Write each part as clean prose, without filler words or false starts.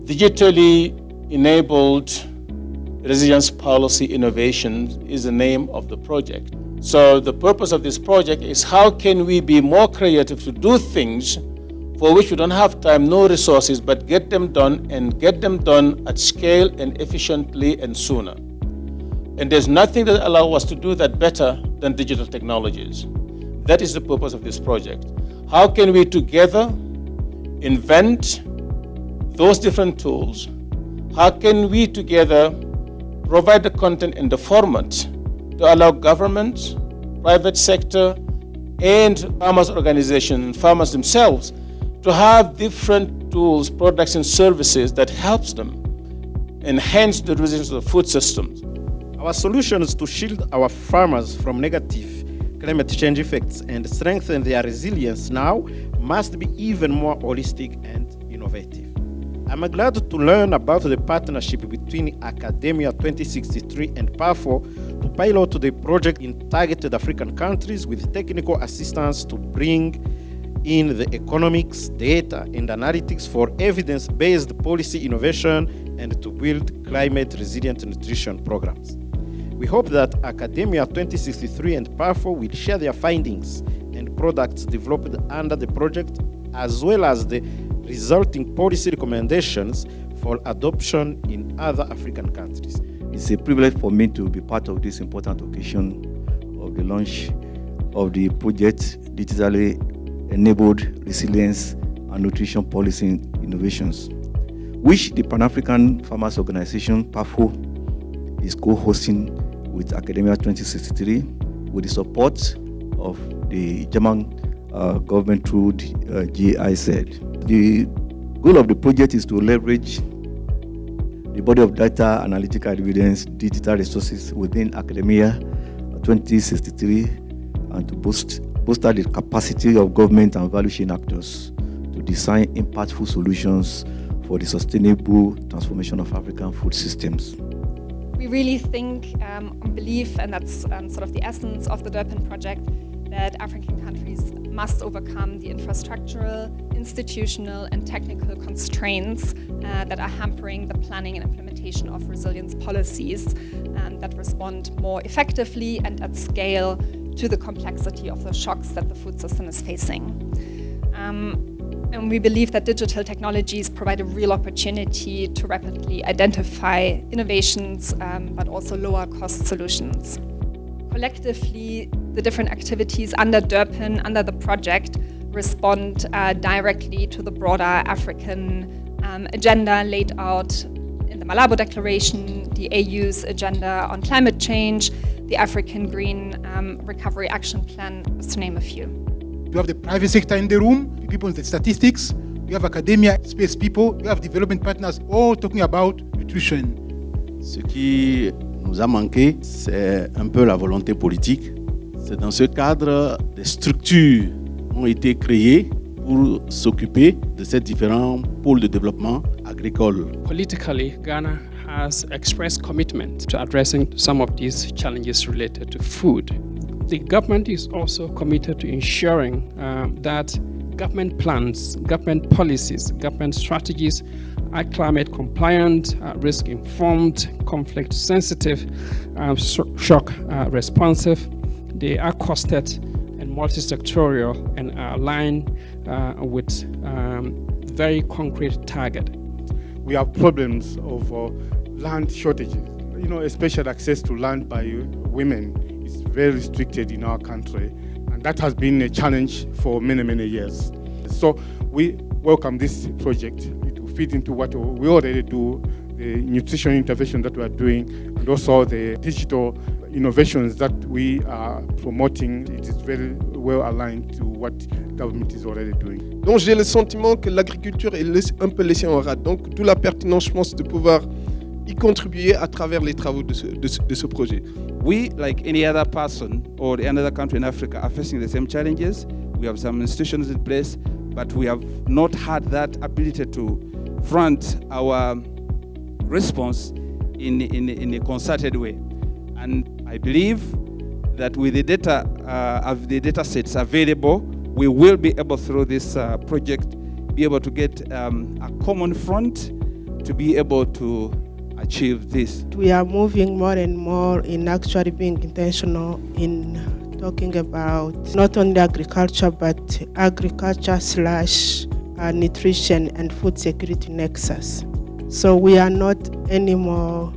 Digitally enabled resilience policy innovation is the name of the project. So the purpose of this project is how can we be more creative to do things for which we don't have time, no resources, but get them done and get them done at scale and efficiently and sooner. And there's nothing that allows us to do that better than digital technologies. That is the purpose of this project. How can we together invent those different tools? How can we together provide the content and the format to allow government, private sector, and farmers' organizations, farmers themselves, to have different tools, products, and services that helps them enhance the resilience of the food systems. Our solutions to shield our farmers from negative climate change effects and strengthen their resilience now must be even more holistic and innovative. I'm glad to learn about the partnership between Academia 2063 and PAFO to pilot the project in targeted African countries with technical assistance to bring in the economics, data, and analytics for evidence-based policy innovation and to build climate-resilient nutrition programs. We hope that Academia 2063 and PAFO will share their findings and products developed under the project, as well as the resulting policy recommendations for adoption in other African countries. It's a privilege for me to be part of this important occasion of the launch of the project Digitally Enabled Resilience and Nutrition Policy Innovations, which the Pan-African Farmers Organization, PAFO, is co-hosting with Academia 2063 with the support of the German government through the GIZ. The goal of the project is to leverage the body of data, analytical evidence, digital resources within Academia 2063 and to bolster the capacity of government and value chain actors to design impactful solutions for the sustainable transformation of African food systems. We really think and believe, and that's sort of the essence of the DERPIn project, that African countries must overcome the infrastructural, institutional, and technical constraints that are hampering the planning and implementation of resilience policies that respond more effectively and at scale to the complexity of the shocks that the food system is facing. And we believe that digital technologies provide a real opportunity to rapidly identify innovations, but also lower cost solutions. Collectively, the different activities under DERPIN, under the project, respond directly to the broader African agenda laid out in the Malabo Declaration, the AU's agenda on climate change, the African Green Recovery Action Plan, just to name a few. You have the private sector in the room, the people in the statistics, you have academia, space people, you have development partners, all talking about nutrition. Ce qui nous a manqué, c'est un peu la volonté politique. C'est dans ce cadre, des structures ont été créées pour s'occuper de ces différents pôles de développement agricole. Politically, Ghana has expressed commitment to addressing some of these challenges related to food. The government is also committed to ensuring that government plans, government policies, government strategies are climate compliant, risk informed, conflict sensitive, shock responsive. They are costed and multi-sectorial and are aligned with very concrete target. We have problems of land shortages, especially access to land by women is very restricted in our country, and that has been a challenge for many, many years. So we welcome this project. It will fit into what we already do, the nutrition intervention that we are doing, and also the digital innovations that we are promoting. It is very well aligned to what government is already doing. Donc j'ai le sentiment que l'agriculture est un peu laissée en rade. Donc d'où la pertinence, je pense, de pouvoir y contribuer à travers les travaux de ce projet. We, like any other person or any other country in Africa, are facing the same challenges. We have some institutions in place, but we have not had that ability to front our response in a concerted way. And I believe that with the data of the data sets available, we will be able, through this project, be able to get a common front to be able to achieve this. We are moving more and more in actually being intentional in talking about not only agriculture, but agriculture / nutrition and food security nexus. So we are not anymore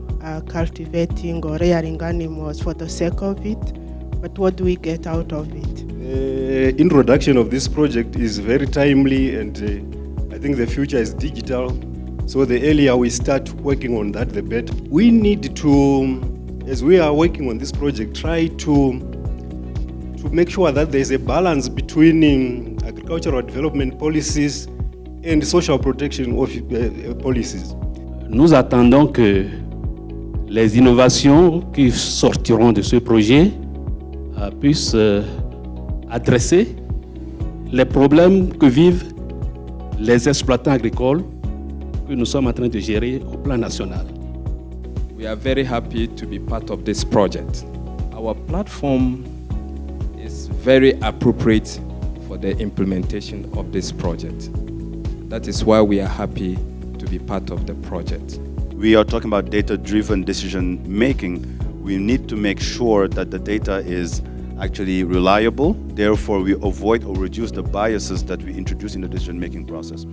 cultivating or rearing animals for the sake of it, but what do we get out of it? The introduction of this project is very timely, and I think the future is digital. So the earlier we start working on that, the better. We need to, as we are working on this project, try to make sure that there is a balance between agricultural development policies and social protection policies. Nous attendons que les innovations qui sortiront de ce projet puissent adresser les problèmes que vivent les exploitants agricoles que nous sommes en train de gérer au plan national. We are very happy to be part of this project. Our platform is very appropriate for the implementation of this project. That is why we are happy to be part of the project. We are talking about data-driven decision making. We need to make sure that the data is actually reliable. Therefore, we avoid or reduce the biases that we introduce in the decision-making process.